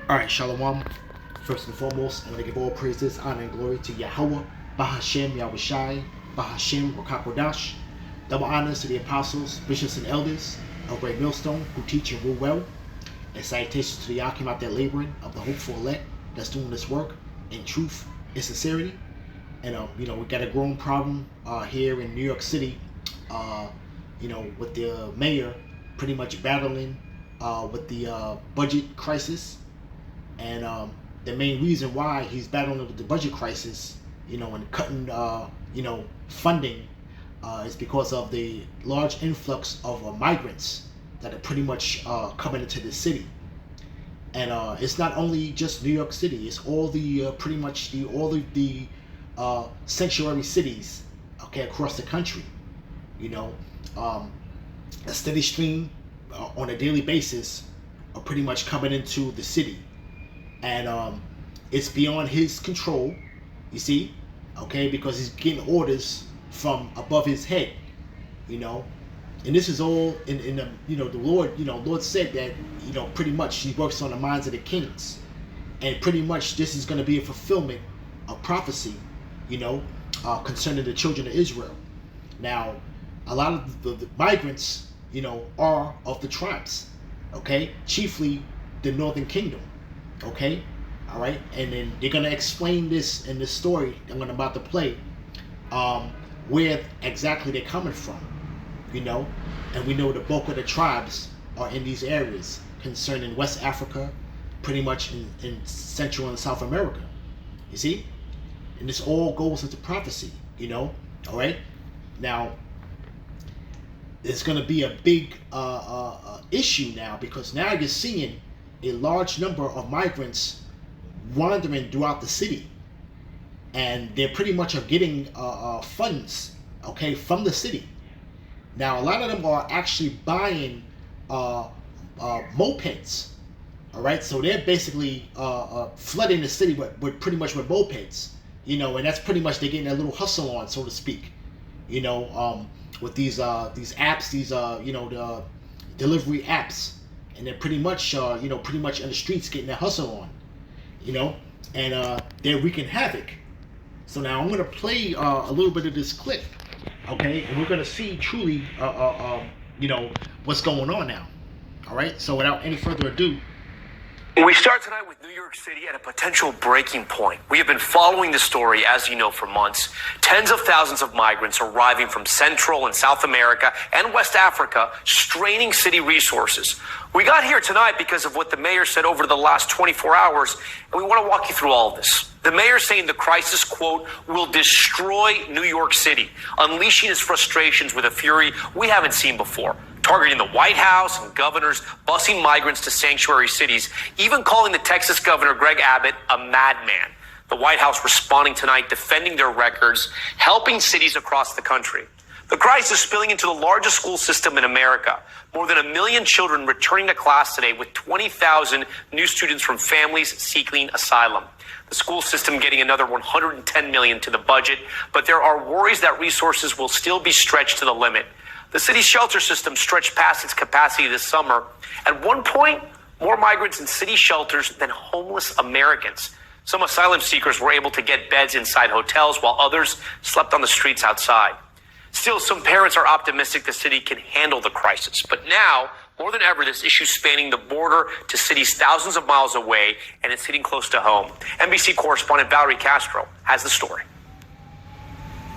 Alright, Shalom. First and foremost, I want to give all praises, honor, and glory to Yahweh, Bahashem, Yahushai, Bahashem, Rakakodash. Double honors to the apostles, bishops, and elders of Great Millstone who teach and rule well. And salutations to the Yakim out there laboring of the hopeful elect that's doing this work in truth and sincerity. And we got a growing problem here in New York City, with the mayor pretty much battling with the budget crisis. And the main reason why he's battling with the budget crisis, and cutting, funding, is because of the large influx of migrants that are pretty much coming into the city. And it's not only just New York City; it's all the all of the sanctuary cities, across the country. A steady stream on a daily basis are pretty much coming into the city. And it's beyond his control, you see, because he's getting orders from above his head, and this is all in the Lord said that, pretty much he works on the minds of the kings, and pretty much this is going to be a fulfillment of prophecy, concerning the children of Israel. Now, a lot of the migrants, are of the tribes, chiefly the northern kingdom. All right, and then they're gonna explain this in this story I'm about to play, where exactly they're coming from, and we know the bulk of the tribes are in these areas concerning West Africa, pretty much in Central and South America, you see, and this all goes into prophecy, all right. Now, it's gonna be a big issue now, because now you're seeing a large number of migrants wandering throughout the city, and they pretty much are getting funds, from the city. Now, a lot of them are actually buying mopeds, all right. So they're basically flooding the city with pretty much with mopeds, and that's pretty much they're getting a little hustle on, so to speak, with these apps, these the delivery apps. And they're pretty much, pretty much in the streets getting their hustle on, and they're wreaking havoc. So now I'm going to play a little bit of this clip, and we're going to see truly, what's going on now. All right, so without any further ado. We start tonight with New York City at a potential breaking point. We have been following the story, as you know, for months. Tens of thousands of migrants arriving from Central and South America and West Africa, straining city resources. We got here tonight because of what the mayor said over the last 24 hours, and we want to walk you through all of this. The mayor saying the crisis, quote, will destroy New York City, unleashing his frustrations with a fury we haven't seen before, targeting the White House and governors, busing migrants to sanctuary cities, even calling the Texas governor, Greg Abbott, a madman. The White House responding tonight, defending their records, helping cities across the country. The crisis spilling into the largest school system in America. More than 1 million children returning to class today, with 20,000 new students from families seeking asylum. The school system getting another $110 million to the budget, but there are worries that resources will still be stretched to the limit. The city's shelter system stretched past its capacity this summer. At one point, more migrants in city shelters than homeless Americans. Some asylum seekers were able to get beds inside hotels, while others slept on the streets outside. Still, some parents are optimistic the city can handle the crisis. But now, more than ever, this issue spanning the border to cities thousands of miles away, and it's hitting close to home. NBC correspondent Valerie Castro has the story.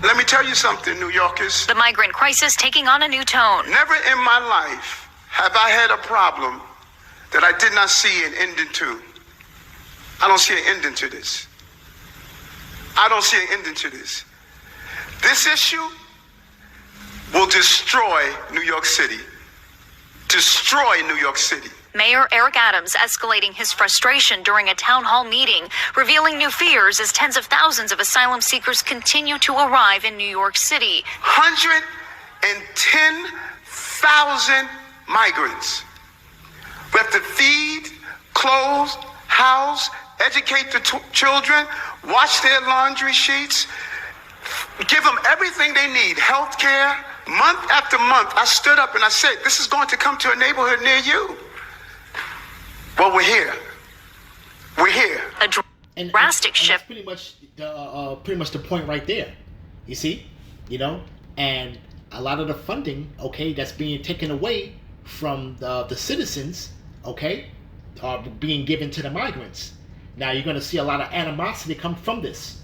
Let me tell you something, New Yorkers. The migrant crisis taking on a new tone. Never in my life have I had a problem that I did not see an ending to. I don't see an ending to this. I don't see an ending to this. This issue will destroy New York City. Destroy New York City. Mayor Eric Adams escalating his frustration during a town hall meeting, revealing new fears as tens of thousands of asylum seekers continue to arrive in New York City. 110,000 migrants. We have to feed, clothe, house, educate the children, wash their laundry sheets, give them everything they need, health care. Month after month, I stood up and I said, this is going to come to a neighborhood near you. Well, we're here. We're here. A drastic and shift. that's pretty much the point right there. You see, and a lot of the funding, okay, that's being taken away from the citizens, okay, are being given to the migrants. Now you're gonna see a lot of animosity come from this,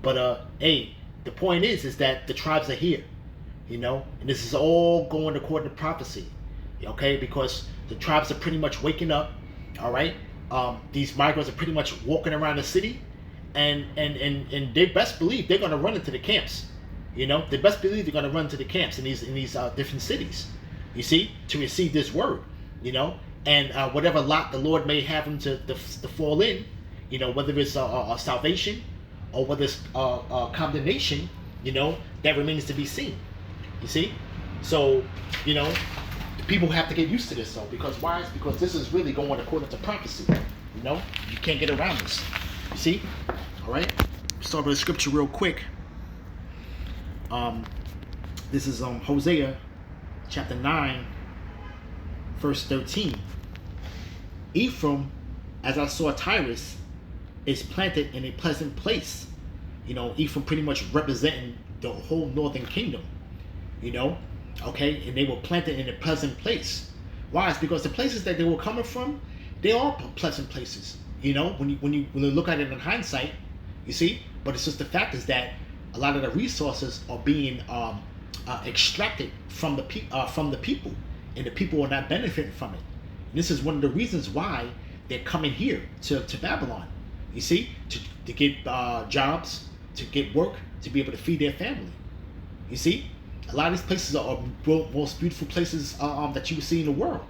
But hey, the point is that the tribes are here, and this is all going according to prophecy, okay, because the tribes are pretty much waking up, all right. These migrants are pretty much walking around the city, and they best believe they're gonna run into the camps, They best believe they're gonna run to the camps in these different cities, you see, to receive this word, and whatever lot the Lord may have them to fall in, whether it's a salvation or whether it's condemnation, that remains to be seen. You see, so people have to get used to this, though, because why? It's because this is really going according to prophecy. You can't get around this. You see, all right. Start with the scripture real quick. This is Hosea, chapter 9, verse 13. Ephraim, as I saw Tyrus, is planted in a pleasant place. Ephraim pretty much representing the whole northern kingdom. Okay, and they were planted in a pleasant place. Why? It's because the places that they were coming from, they are pleasant places. When you look at it in hindsight, you see. But it's just the fact is that a lot of the resources are being extracted from the people, and the people are not benefiting from it. And this is one of the reasons why they're coming here to Babylon. You see, to get jobs, to get work, to be able to feed their family. You see. A lot of these places are most beautiful places that you will see in the world.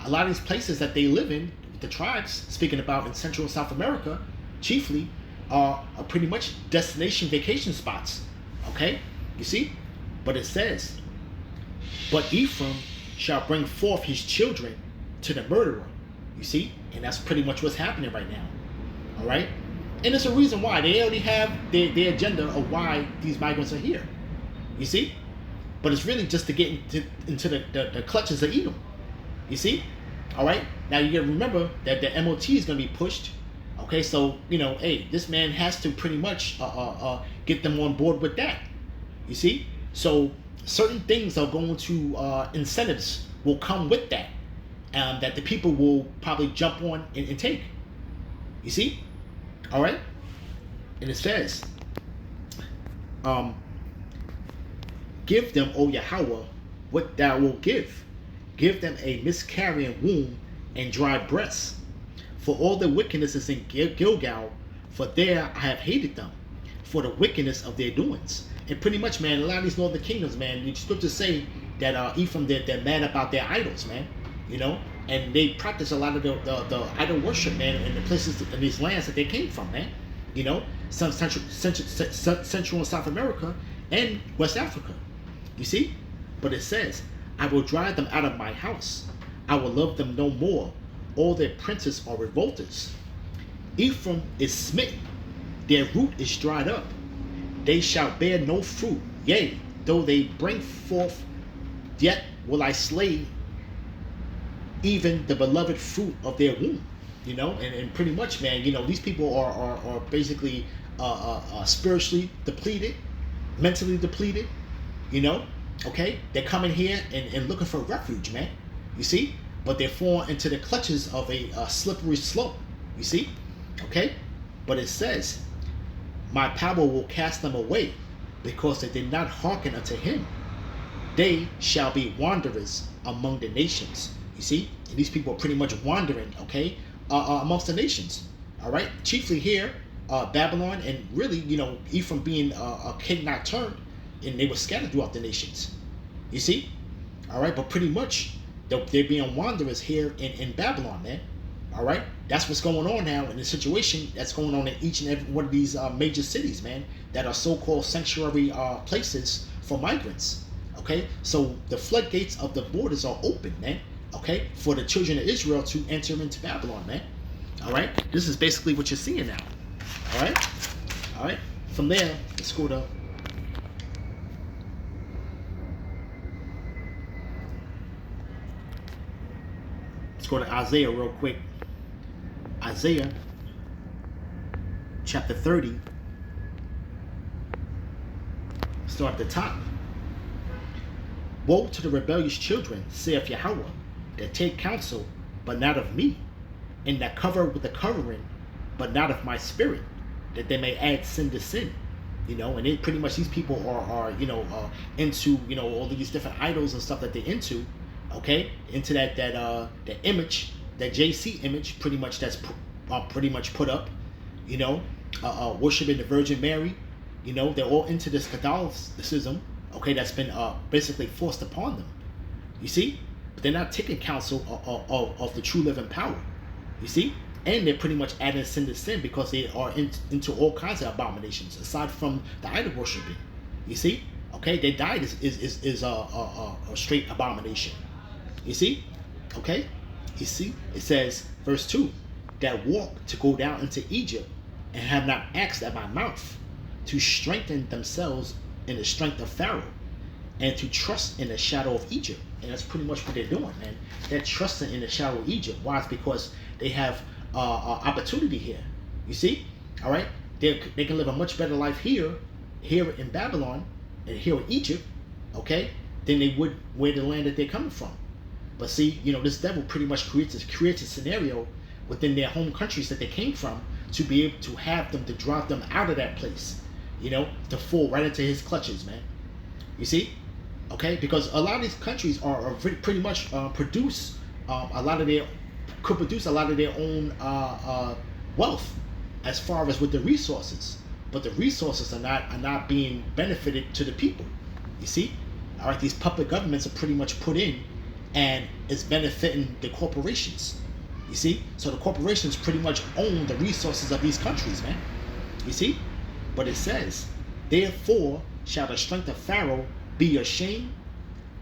A lot of these places that they live in, the tribes, speaking about in Central and South America, chiefly, are pretty much destination vacation spots. Okay? You see? But it says, but Ephraim shall bring forth his children to the murderer. You see? And that's pretty much what's happening right now. All right? And it's a reason why. They already have their agenda of why these migrants are here. You see? But it's really just to get into the clutches of Edom. You see? All right? Now you got to remember that the MOT is going to be pushed. Okay? So, hey, this man has to pretty much get them on board with that. You see? So certain things are going to, incentives will come with that. That the people will probably jump on and take. You see? All right? And it says, give them, O Yahweh, what thou wilt give. Give them a miscarrying womb and dry breasts. For all the wickedness is in Gilgal, for there I have hated them, for the wickedness of their doings. And pretty much, man, a lot of these northern kingdoms, man, the scriptures say that Ephraim, they're mad about their idols, man. And they practice a lot of the idol worship, man, in the places, in these lands that they came from, man. Some Central and South America and West Africa. You see? But it says, I will drive them out of my house. I will love them no more. All their princes are revolters. Ephraim is smitten. Their root is dried up. They shall bear no fruit. Yea, though they bring forth, yet will I slay even the beloved fruit of their womb. And pretty much, man, these people are basically spiritually depleted, mentally depleted. Okay, they're coming here and looking for refuge, man. You see, but they're falling into the clutches of a slippery slope. You see, okay, but it says, my power will cast them away, because they did not hearken unto him. They shall be wanderers among the nations. You see, and these people are pretty much wandering, okay, amongst the nations. All right, chiefly here, Babylon, and really, Ephraim being a king not turned. And they were scattered throughout the nations. You see? All right, but pretty much they're being wanderers here in Babylon, man. All right? That's what's going on now in the situation that's going on in each and every one of these major cities, man, that are so-called sanctuary places for migrants. Okay? So the floodgates of the borders are open, man. Okay? For the children of Israel to enter into Babylon, man. All right? This is basically what you're seeing now. All right? All right? From there, let's go to... Let's go to Isaiah real quick. Isaiah chapter 30, start at the top. Woe to the rebellious children, saith Yahweh, that take counsel, but not of me, and that cover with the covering, but not of my spirit, that they may add sin to sin. You know, and pretty much these people are into, you know, all these different idols and stuff that they're into, okay, into that image, that JC image, pretty much that's pretty much put up, you know, worshiping the Virgin Mary, you know, they're all into this Catholicism, okay, that's been basically forced upon them, you see, but they're not taking counsel of the true living power, you see. And they're pretty much adding sin to sin because they are into all kinds of abominations aside from the idol worshiping. You see, okay, their diet is a straight abomination. You see, okay, you see, it says verse 2, that walk to go down into Egypt and have not asked at my mouth, to strengthen themselves in the strength of Pharaoh, and to trust in the shadow of Egypt. And that's pretty much what they're doing, man. They're trusting in the shadow of Egypt. Why? It's because they have opportunity here. You see, all right, they can live a much better life here in Babylon and here in Egypt, okay, than they would where the land that they're coming from. But see, you know, this devil pretty much creates a scenario within their home countries that they came from to be able to have them, to drive them out of that place, you know, to fall right into his clutches, man. You see, okay, because a lot of these countries are pretty much produce a lot of their own wealth as far as with the resources, but the resources are not being benefited to the people. You see, all right, these puppet governments are pretty much put in, and it's benefiting the corporations. You see, so the corporations pretty much own the resources of these countries, man. You see, but it says, therefore shall the strength of Pharaoh be your shame,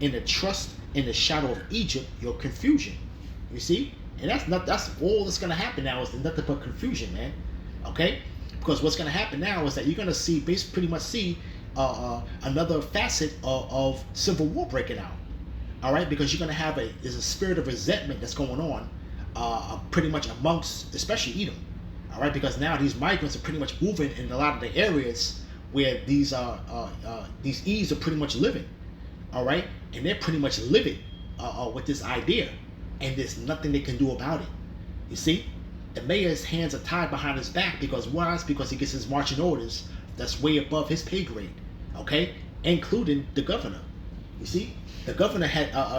and the trust in the shadow of Egypt your confusion. You see. And that's all that's gonna happen now is nothing but confusion, man. Okay, because what's gonna happen now is that you're gonna see pretty much another facet of civil war breaking out. All right, because you're gonna have there's a spirit of resentment that's going on, pretty much amongst especially Edom. All right, because now these migrants are pretty much moving in a lot of the areas where these Eves are pretty much living. All right, and they're pretty much living with this idea. And there's nothing they can do about it. You see, the mayor's hands are tied behind his back because why? Because he gets his marching orders that's way above his pay grade, okay, including the governor. You see, the governor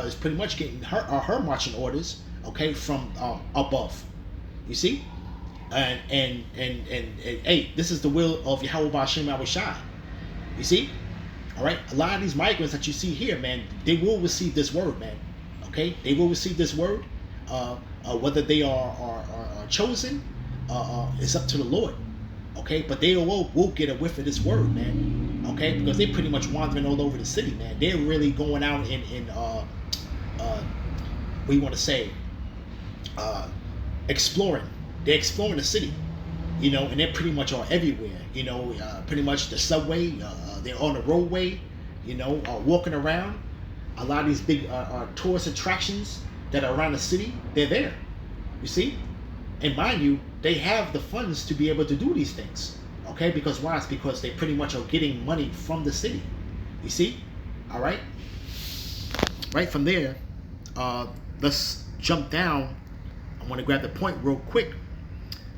is pretty much getting her marching orders, okay, from above. You see, and hey, this is the will of Yahweh B'Hashem Yahushai. You see, all right, a lot of these migrants that you see here, man, they will receive this word, man. Okay, they will receive this word. Whether they are chosen, it's up to the Lord. Okay, but they will get a whiff of this word, man. Okay, because they're pretty much wandering all over the city, man. They're really going out in what do you want to say? Exploring. They're exploring the city, you know, and they pretty much are everywhere. You know, pretty much the subway. They're on the roadway. You know, walking around. A lot of these big tourist attractions that are around the city, they're there. You see? And mind you, they have the funds to be able to do these things. Okay? Because why? It's because they pretty much are getting money from the city. You see? All right? Right from there, let's jump down. I want to grab the point real quick.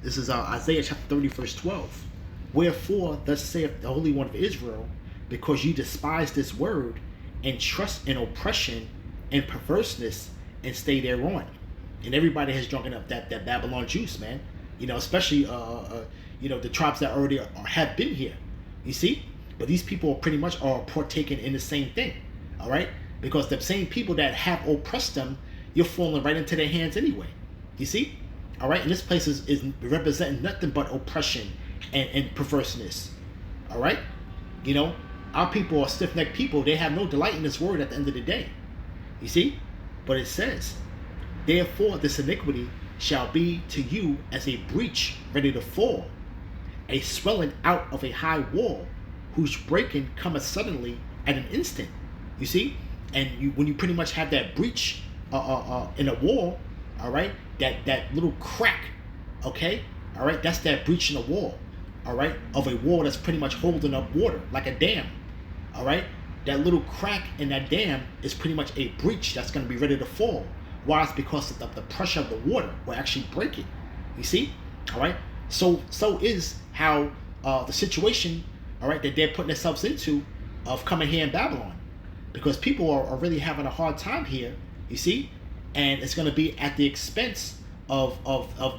This is Isaiah chapter 30, verse 12. Wherefore, thus saith the Holy One of Israel, because you despise this word, and trust in oppression and perverseness and stay thereon. And everybody has drunken up that Babylon juice, man. You know, especially you know, the tribes that already have been here. You see? But these people pretty much are partaking in the same thing. All right? Because the same people that have oppressed them, you're falling right into their hands anyway. You see? All right? And this place is representing nothing but oppression and perverseness. All right? You know? Our people are stiff-necked people. They have no delight in this word at the end of the day. You see? But it says, therefore this iniquity shall be to you as a breach ready to fall, a swelling out of a high wall, whose breaking cometh suddenly at an instant. You see? And when you pretty much have that breach in a wall, all right, that little crack Okay, all right, that's that breach in the wall. All right, of a wall that's pretty much holding up water like a dam. All right, that little crack in that dam is pretty much a breach that's going to be ready to fall. Why? It's because of the pressure of the water will actually break it. You see? All right. So is how the situation, all right, that they're putting themselves into of coming here in Babylon, because people are really having a hard time here. You see, and it's going to be at the expense of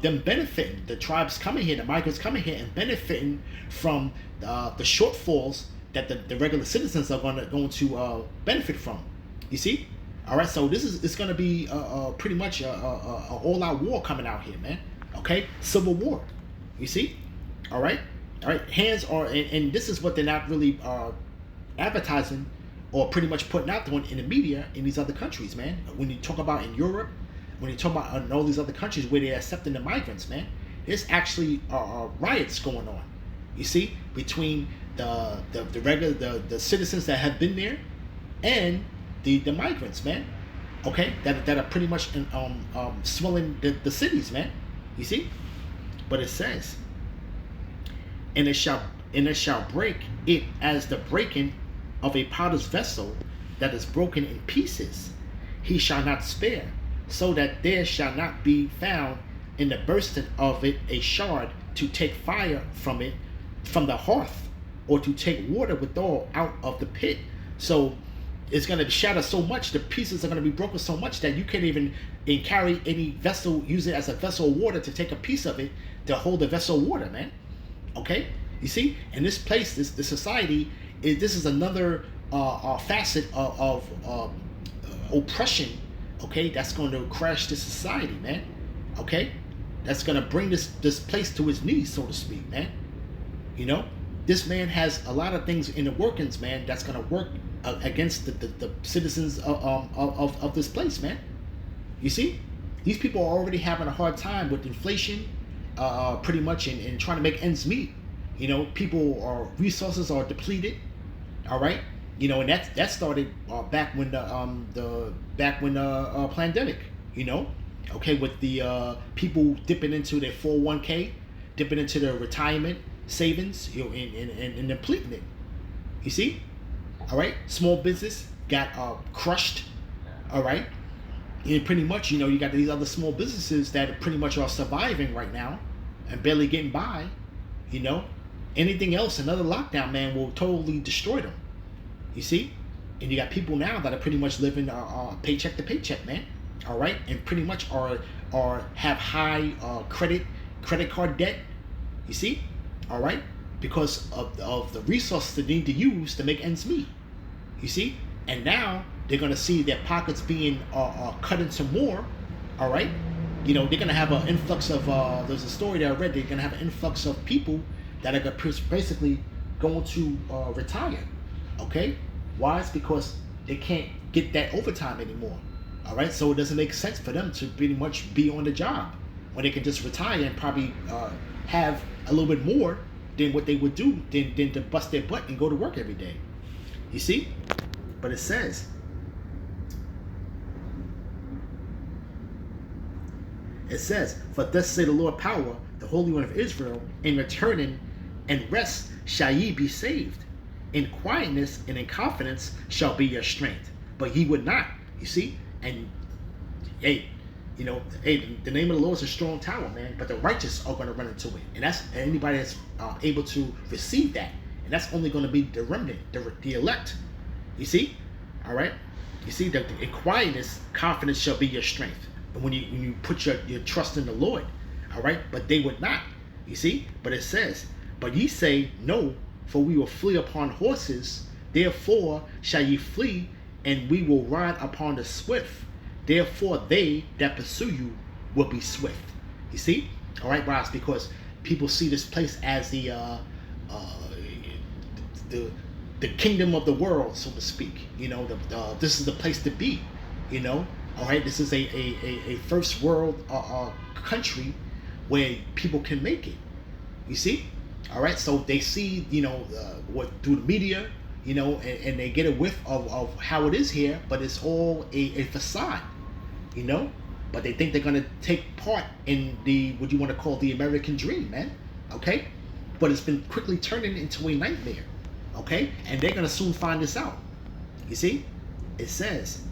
them benefiting, the tribes coming here, the migrants coming here and benefiting from the shortfalls that the regular citizens are going to benefit from. You see? All right, so it's going to be pretty much a all-out war coming out here, man. Okay, civil war. You see? All right, hands are, and this is what they're not really advertising or pretty much putting out there in the media in these other countries, man. When you talk about in Europe, when you talk about in all these other countries where they're accepting the migrants, man, there's actually riots going on. You see, between the regular the citizens that have been there and the migrants, man. Okay, that are pretty much swelling the cities, man. You see, but it says, and it shall break it as the breaking of a potter's vessel that is broken in pieces. He shall not spare, so that there shall not be found in the bursting of it a shard to take fire from it, from the hearth, or to take water withal out of the pit. So it's going to shatter so much, the pieces are going to be broken so much that you can't even carry any vessel, use it as a vessel of water to take a piece of it to hold the vessel of water, man. Okay, you see, and this place, this society, this is another facet of oppression. Okay, that's going to crash this society, man. Okay, that's going to bring this place to its knees, so to speak, man. You know, this man has a lot of things in the workings, man, that's going to work against the citizens of this place, man. You see, these people are already having a hard time with inflation, pretty much, and trying to make ends meet. You know, resources are depleted. All right, you know, and that started back when the pandemic. You know, okay, with the people dipping into their 401k, dipping into their retirement savings, you know, and depleting it. You see. All right, small business got crushed. All right, and pretty much, you know, you got these other small businesses that pretty much are surviving right now and barely getting by. You know, anything else, another lockdown, man, will totally destroy them. You see, and you got people now that are pretty much living paycheck to paycheck, man. All right, and pretty much are have high credit card debt. You see, all right, because of the resources they need to use to make ends meet. You see, and now they're gonna see their pockets being cut into more. All right, you know, they're gonna have an influx of. There's a story that I read. They're gonna have an influx of people that are basically going to retire. Okay, why? It's because they can't get that overtime anymore. All right, so it doesn't make sense for them to pretty much be on the job when they can just retire and probably have a little bit more than what they would do than to bust their butt and go to work every day. You see? But it says, for thus say the Lord power, the Holy One of Israel, in returning and rest shall ye be saved. In quietness and in confidence shall be your strength. But ye would not. You see? And hey, you know, hey, the name of the Lord is a strong tower, man. But the righteous are going to run into it, and that's anybody that's able to receive that, and that's only going to be the remnant, the elect. You see, all right. You see that in quietness, confidence shall be your strength. And when you put your trust in the Lord, all right. But they would not. You see. But it says, but ye say no, for we will flee upon horses. Therefore shall ye flee, and we will ride upon the swift. Therefore they that pursue you will be swift. You see? All right, Ross, because people see this place as the kingdom of the world, so to speak. You know, this is the place to be. You know, all right. This is a first world country where people can make it. You see? All right. So they see, you know, what through the media, you know, and they get a whiff of how it is here, but it's all a facade. You know, but they think they're gonna take part in the what you want to call the American dream, man. Okay, but it's been quickly turning into a nightmare. Okay, and they're gonna soon find this out. You see, it says,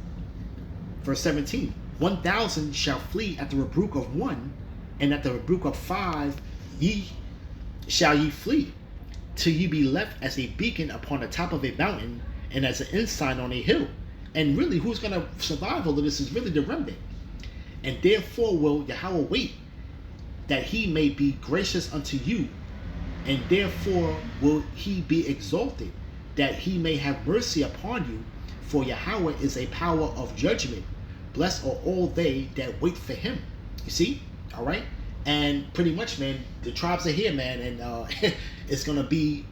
verse 17, 1,000 shall flee at the rebuke of one, and at the rebuke of 5 ye shall ye flee, till ye be left as a beacon upon the top of a mountain, and as an ensign on a hill. And really, who's going to survive all of this is really the remnant. And therefore will Yahweh wait, that he may be gracious unto you, and therefore will he be exalted, that he may have mercy upon you. For Yahweh is a power of judgment. Blessed are all they that wait for him. You see? All right? And pretty much, man, the tribes are here, man, and it's going to be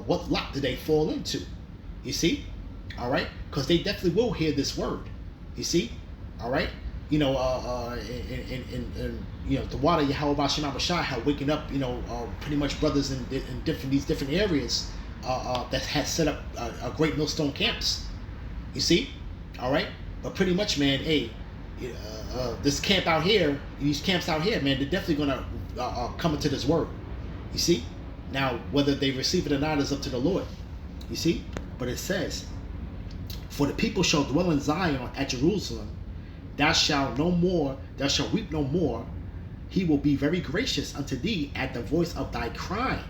what lot do they fall into? You see? All right? Because they definitely will hear this word. You see? All right? You know, you know, the water Yahweh Bashem Abishai had waking up, you know, pretty much brothers in these different areas that had set up a great millstone camps. You see? All right? But pretty much, man, hey, this camp out here, these camps out here, man, they're definitely going to come into this word. You see? Now, whether they receive it or not is up to the Lord. You see? But it says, for the people shall dwell in Zion at Jerusalem. Thou shalt weep no more. He will be very gracious unto thee at the voice of thy crying.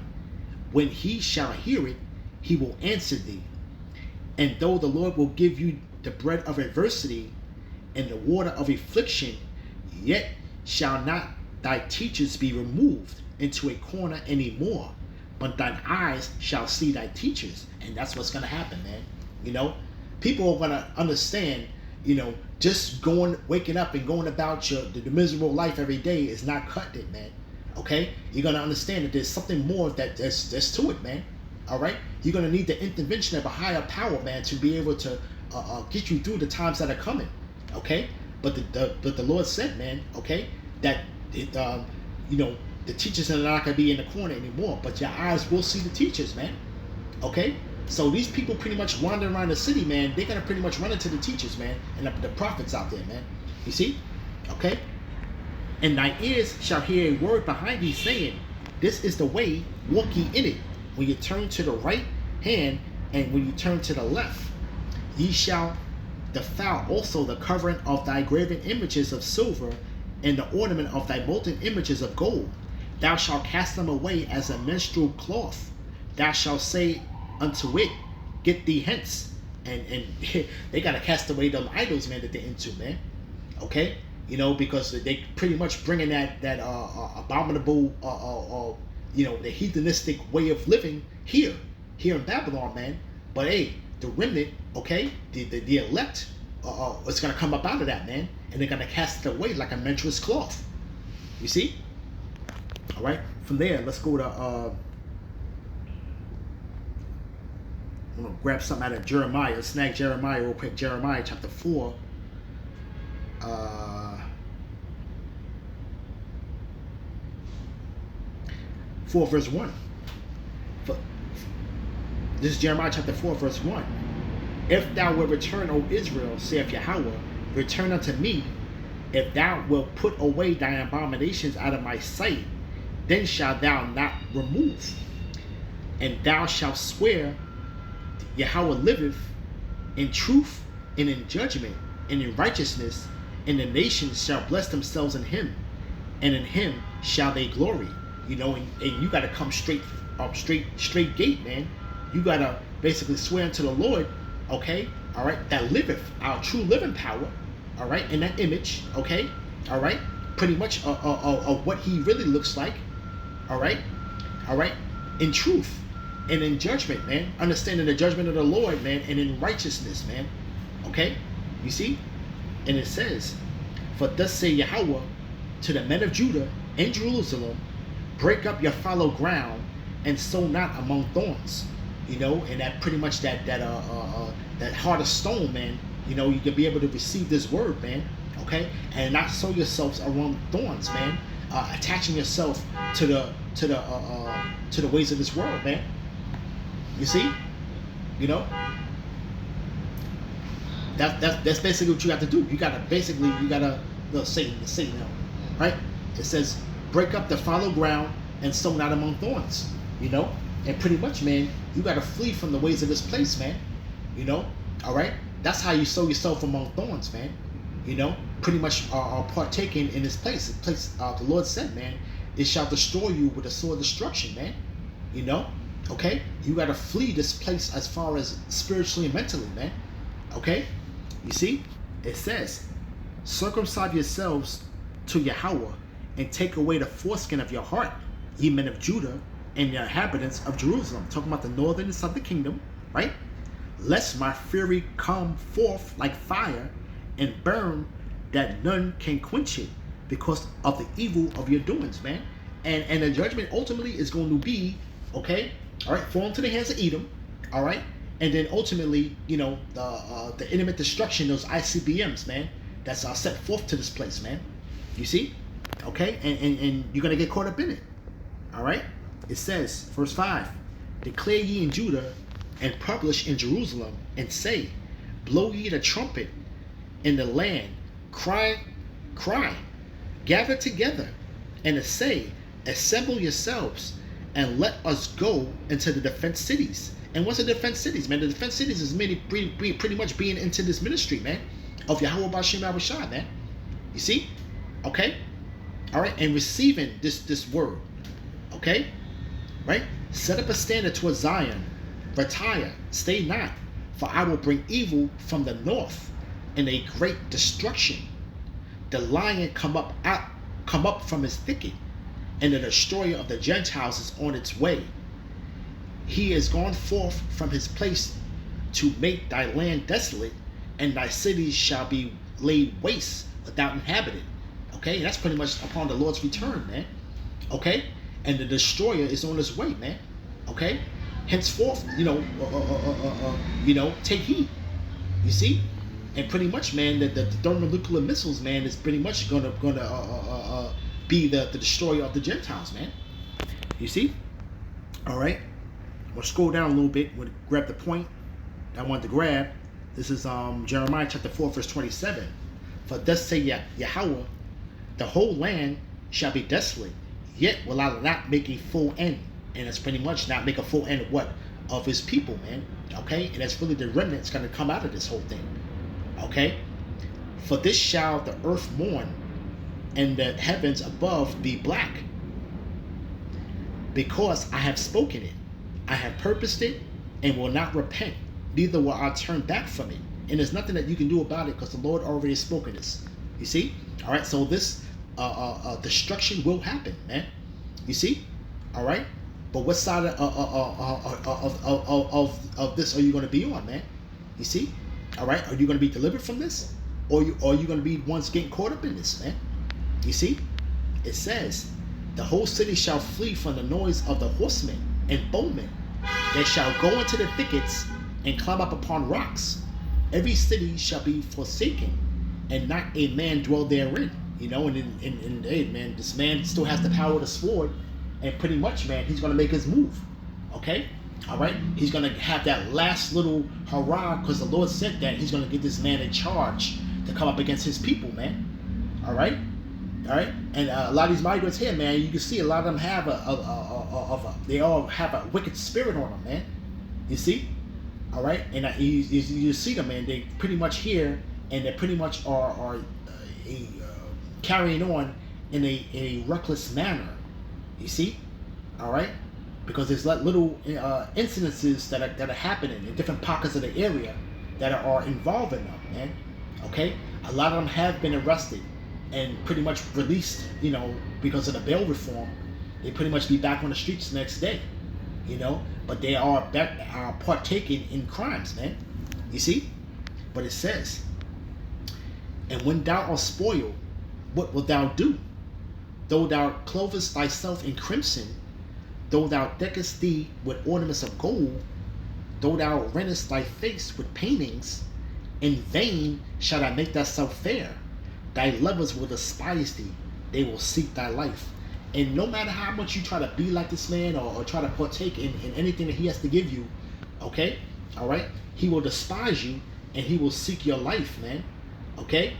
When he shall hear it, he will answer thee. And though the Lord will give you the bread of adversity and the water of affliction, yet shall not thy teachers be removed into a corner any more, but thine eyes shall see thy teachers. And that's what's going to happen, man. You know, people are going to understand, you know, just waking up and going about the miserable life every day is not cutting it, man. Okay? You're going to understand that there's something more that there's to it, man. All right? You're going to need the intervention of a higher power, man, to be able to get you through the times that are coming. Okay? But the Lord said, man, okay, that you know, the teachers are not going to be in the corner anymore, but your eyes will see the teachers, man. Okay? So these people pretty much wandering around the city, man, they're going to pretty much run into the teachers, man, and the prophets out there, man. You see? Okay? And thy ears shall hear a word behind thee saying, this is the way, walk ye in it. When you turn to the right hand, and when you turn to the left, ye shall defile also the covering of thy graven images of silver, and the ornament of thy molten images of gold. Thou shalt cast them away as a menstrual cloth. Thou shalt say unto it, get thee hence. And they gotta cast away them idols, man, that they're into, man. Okay? You know, because they pretty much bringing that abominable you know, the heathenistic way of living here in Babylon, man. But hey, the remnant, okay, the elect is gonna come up out of that, man, and they're gonna cast it away like a menstruous cloth. You see? All right. From there, let's go to I'm gonna grab something out of Jeremiah. Let's snag Jeremiah real quick. Jeremiah chapter 4. 4 verse 1. This is Jeremiah chapter 4 verse 1. If thou wilt return, O Israel, saith Yahweh, return unto me. If thou wilt put away thy abominations out of my sight, then shalt thou not remove. And thou shalt swear, Yahweh liveth, in truth and in judgment and in righteousness, and the nations shall bless themselves in him, and in him shall they glory. You know, and you got to come straight gate, man. You got to basically swear unto the Lord, okay, all right, that liveth, our true living power, all right, in that image, okay, all right, pretty much of what he really looks like, all right, in truth and in judgment, man, understanding the judgment of the Lord, man, and in righteousness, man, okay, you see, and it says, for thus say Yahweh to the men of Judah and Jerusalem, break up your fallow ground and sow not among thorns. You know, and that pretty much that heart of stone, man, you know, you can be able to receive this word, man, okay, and not sow yourselves among thorns, man, attaching yourself to the ways of this world, man. You see, you know, that's basically what you got to do. You gotta the Satan, right? It says, break up the fallow ground and sow not among thorns, you know? And pretty much, man, you got to flee from the ways of this place, man, you know? All right? That's how you sow yourself among thorns, man, you know? Pretty much are partaking in this place. The Lord said, man, it shall destroy you with a sword of destruction, man, you know? Okay? You got to flee this place as far as spiritually and mentally, man, okay? You see? It says, circumcise yourselves to Yahweh and take away the foreskin of your heart, ye men of Judah and the inhabitants of Jerusalem. Talking about the northern and southern kingdom, right? Lest my fury come forth like fire and burn that none can quench it because of the evil of your doings, man. And the judgment ultimately is going to be, okay, all right, fall into the hands of Edom, all right? And then ultimately, you know, the intimate destruction, those ICBMs, man, that's set forth to this place, man. You see? Okay? And you're going to get caught up in it. All right? It says, verse 5, declare ye in Judah and publish in Jerusalem and say, blow ye the trumpet in the land, cry, gather together and say, assemble yourselves and let us go into the defense cities. And what's the defense cities, man? The defense cities is pretty much being into this ministry, man, of Yahweh B'Shem Yahushua, man. You see? Okay? All right? And receiving this word. Okay? Right? Set up a standard towards Zion. Retire. Stay not. For I will bring evil from the north and a great destruction. The lion come up from his thicket, and the destroyer of the Gentiles is on its way. He is gone forth from his place to make thy land desolate, and thy cities shall be laid waste without inhabitant. Okay, and that's pretty much upon the Lord's return, man. Okay, and the destroyer is on his way, man. Okay, henceforth, take heed. You see, and pretty much, man, the thermonuclear missiles, man, is pretty much gonna be the destroyer of the Gentiles, man. You see, all right. We'll scroll down a little bit. We'll grab the point I wanted to grab. This is Jeremiah chapter 4, verse 27. For thus say Yahweh, the whole land shall be desolate, yet will I not make a full end. And it's pretty much not make a full end of what? Of his people, man. Okay? And that's really the remnant that's going to come out of this whole thing. Okay? For this shall the earth mourn, and the heavens above be black, because I have spoken it. I have purposed it and will not repent, neither will I turn back from it. And there's nothing that you can do about it because the Lord already has spoken this. You see? All right, so this destruction will happen, man. You see? All right? But what side of this are you going to be on, man? You see? All right? Are you going to be delivered from this? Or are you going to be ones getting caught up in this, man? You see? It says, the whole city shall flee from the noise of the horsemen and bowmen. They shall go into the thickets and climb up upon rocks. Every city shall be forsaken, and not a man dwell therein. You know, and hey, man, this man still has the power of the sword, and pretty much, man, he's gonna make his move. Okay? All right? He's gonna have that last little hurrah, because the Lord said that he's gonna give this man in charge to come up against his people, man. All right? All right, and a lot of these migrants here, man, you can see a lot of them have they all have a wicked spirit on them, man. You see, all right, and you see them, man. They pretty much here, and they pretty much are carrying on in a reckless manner. You see, all right, because there's like little incidences that are happening in different pockets of the area that are involving them, man. Okay, a lot of them have been arrested and pretty much released, you know, because of the bail reform. They pretty much be back on the streets the next day, you know, but they are partaking in crimes, man. You see? But it says, and when thou art spoiled, what wilt thou do? Though thou clothest thyself in crimson, though thou deckest thee with ornaments of gold, though thou rentest thy face with paintings, in vain shalt thou make thyself fair. Thy lovers will despise thee, they will seek thy life. And no matter how much you try to be like this man, or try to partake in anything that he has to give you, okay, all right, he will despise you and he will seek your life, man. Okay,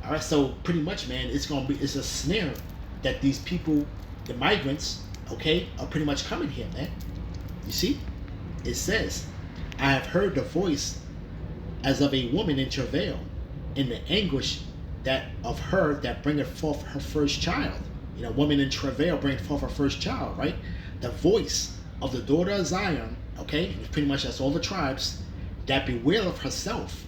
All right, so pretty much, man, it's a snare that these people, the migrants, okay, are pretty much coming here, man. You see, it says, I have heard the voice as of a woman in travail, in the anguish that of her that bringeth forth her first child. You know, woman in travail bringeth forth her first child, right? The voice of the daughter of Zion, okay, and pretty much that's all the tribes, that bewaileth herself,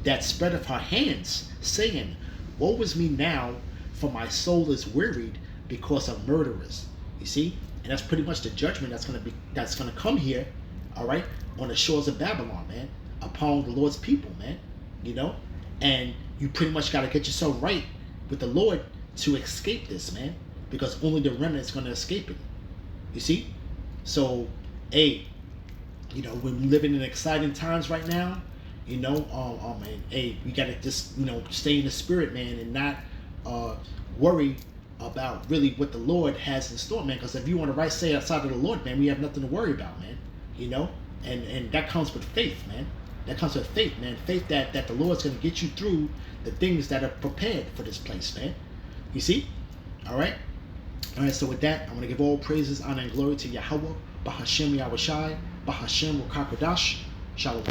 that spreadeth her hands, saying, woe is me now, for my soul is wearied because of murderers. You see? And that's pretty much the judgment that's gonna come here, all right, on the shores of Babylon, man, upon the Lord's people, man. You know? And you pretty much gotta get yourself right with the Lord to escape this, man. Because only the remnant is gonna escape it. You see? So, hey, you know, we're living in exciting times right now. You know, man, hey, we gotta just, you know, stay in the spirit, man, and not worry about really what the Lord has in store, man. Because if you want to stay outside of the Lord, man, we have nothing to worry about, man. You know, and that comes with faith, man. That comes with faith, man. Faith that the Lord's gonna get you through the things that are prepared for this place, man. You see? All right. All right. So with that, I'm gonna give all praises, honor, and glory to Yahweh, Bahashem Yahushai, Bahashem Ruach HaKodesh. Shalom.